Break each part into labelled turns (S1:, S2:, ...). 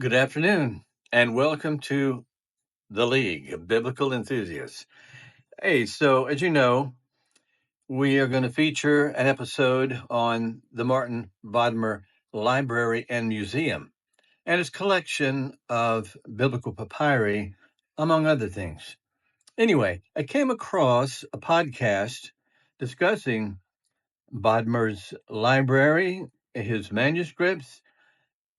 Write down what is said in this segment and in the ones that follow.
S1: Good afternoon, and welcome to the League of Biblical Enthusiasts. Hey, so as you know, we are going to feature an episode on the Martin Bodmer Library and Museum and its collection of biblical papyri, among other things. Anyway, I came across a podcast discussing Bodmer's library, his manuscripts,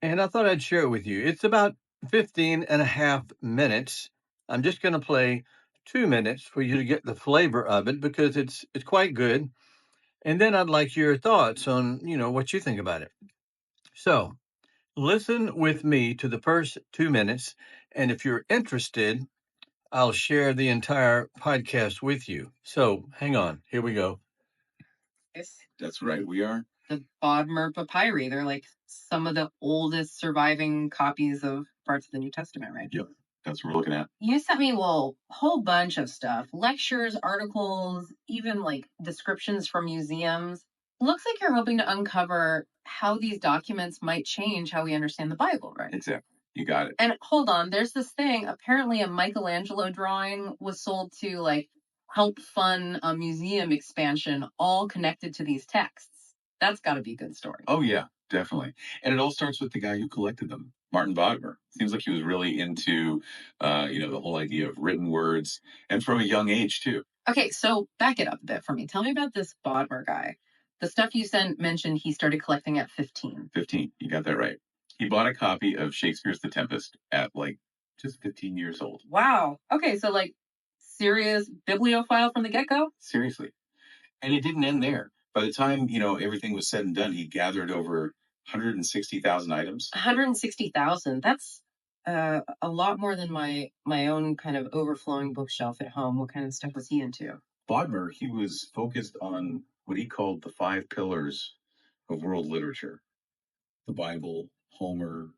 S1: and I thought I'd share it with you. It's about 15 and a half minutes. I'm just going to play 2 minutes for you to get the flavor of it because it's quite good. And then I'd like your thoughts on, what you think about it. So listen with me to the first 2 minutes. And if you're interested, I'll share the entire podcast with you. So hang on. Here we go.
S2: That's right, we are. The Bodmer papyri. They're like some of the oldest surviving copies of parts of the New Testament, right?
S3: Yep, that's what we're looking at.
S2: You sent me a whole bunch of stuff, lectures, articles, even like descriptions from museums. Looks like you're hoping to uncover how these documents might change how we understand the Bible, right?
S3: Exactly. You got it.
S2: And hold on, there's this thing. Apparently, a Michelangelo drawing was sold to like help fund a museum expansion, all connected to these texts. That's got to be a good story.
S3: Oh, yeah, definitely. And it all starts with the guy who collected them, Martin Bodmer. Seems like he was really into, the whole idea of written words, and from a young age, too.
S2: Okay, so back it up a bit for me. Tell me about this Bodmer guy. The stuff you sent mentioned he started collecting at 15.
S3: 15, you got that right. He bought a copy of Shakespeare's The Tempest at, just 15 years old.
S2: Wow. Okay, so serious bibliophile from the get-go?
S3: Seriously. And it didn't end there. By the time, everything was said and done, he gathered over 160,000 items.
S2: 160,000. That's a lot more than my own kind of overflowing bookshelf at home. What kind of stuff was he into?
S3: Bodmer, he was focused on what he called the 5 pillars of world literature: the Bible, Homer,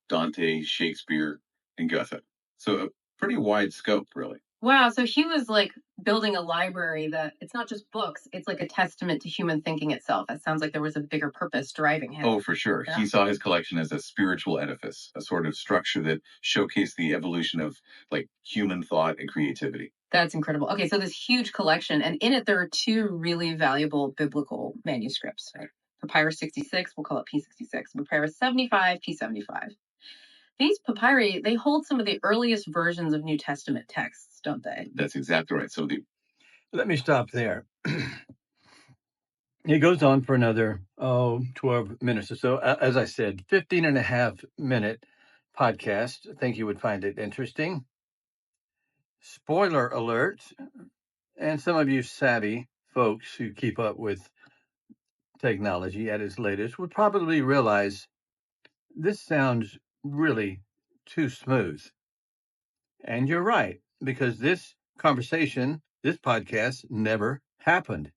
S3: Dante, Shakespeare, and Goethe. So a pretty wide scope, really.
S2: Wow, so he was like building a library that it's not just books, it's like a testament to human thinking itself. It sounds like there was a bigger purpose driving him.
S3: Oh, for sure. Yeah. He saw his collection as a spiritual edifice, a sort of structure that showcased the evolution of human thought and creativity.
S2: That's incredible. Okay, so this huge collection, and in it there are 2 really valuable biblical manuscripts. Right? Papyrus 66, we'll call it P66. Papyrus 75, P75. These papyri, they hold some of the earliest versions of New Testament texts, don't they?
S3: That's exactly right. So
S1: Let me stop there. It goes on for another 12 minutes or so. As I said, 15 and a half minute podcast. I think you would find it interesting. Spoiler alert, and some of you savvy folks who keep up with technology at its latest would probably realize this sounds really too smooth. And you're right, because this conversation, this podcast never happened.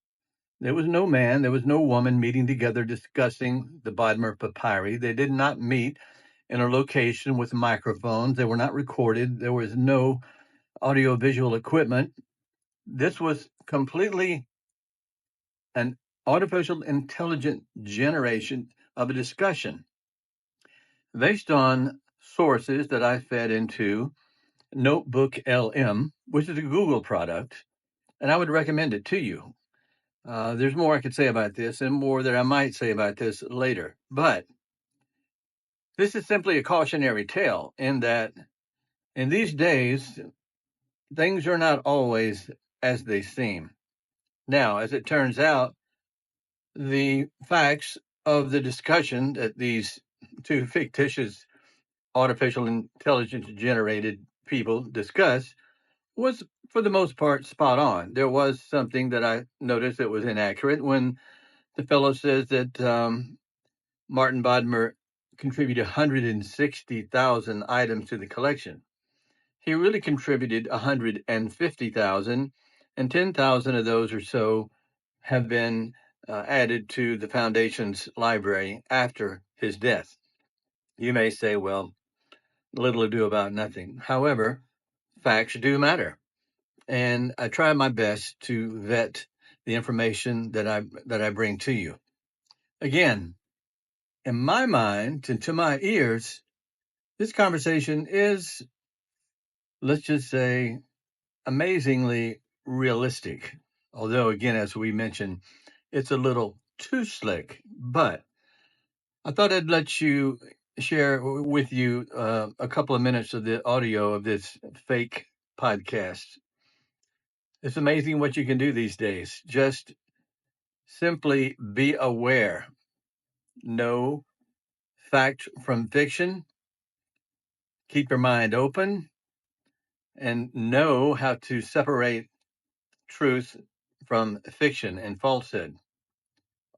S1: There was no man, there was no woman meeting together discussing the Bodmer papyri. They did not meet in a location with microphones. They were not recorded. There was no audiovisual equipment. This was completely an artificial intelligent generation of a discussion based on sources that I fed into Notebook LM, which is a Google product, and I would recommend it to you. There's more I could say about this and more that I might say about this later. But this is simply a cautionary tale in that in these days, things are not always as they seem. Now, as it turns out, the facts of the discussion that these 2 fictitious artificial intelligence generated people discuss was, for the most part, spot on. There was something that I noticed that was inaccurate when the fellow says that Martin Bodmer contributed 160,000 items to the collection. He really contributed 150,000, and 10,000 of those or so have been added to the foundation's library after his death. You may say, well, little ado about nothing. However, facts do matter. And I try my best to vet the information that I bring to you. Again, in my mind and to my ears, This conversation is, let's just say, amazingly realistic. Although, again, as we mentioned, it's a little too slick. But I thought I'd let you share with you a couple of minutes of the audio of this fake podcast. It's amazing what you can do these days. Just simply be aware. Know fact from fiction. Keep your mind open and know how to separate truth from fiction and falsehood.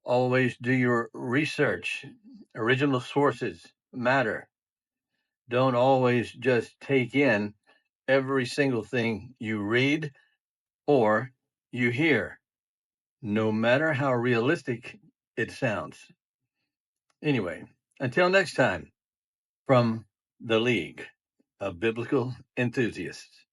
S1: Always do your research. Original sources matter. Don't always just take in every single thing you read or you hear, no matter how realistic it sounds. Anyway, until next time, from the League of Biblical Enthusiasts.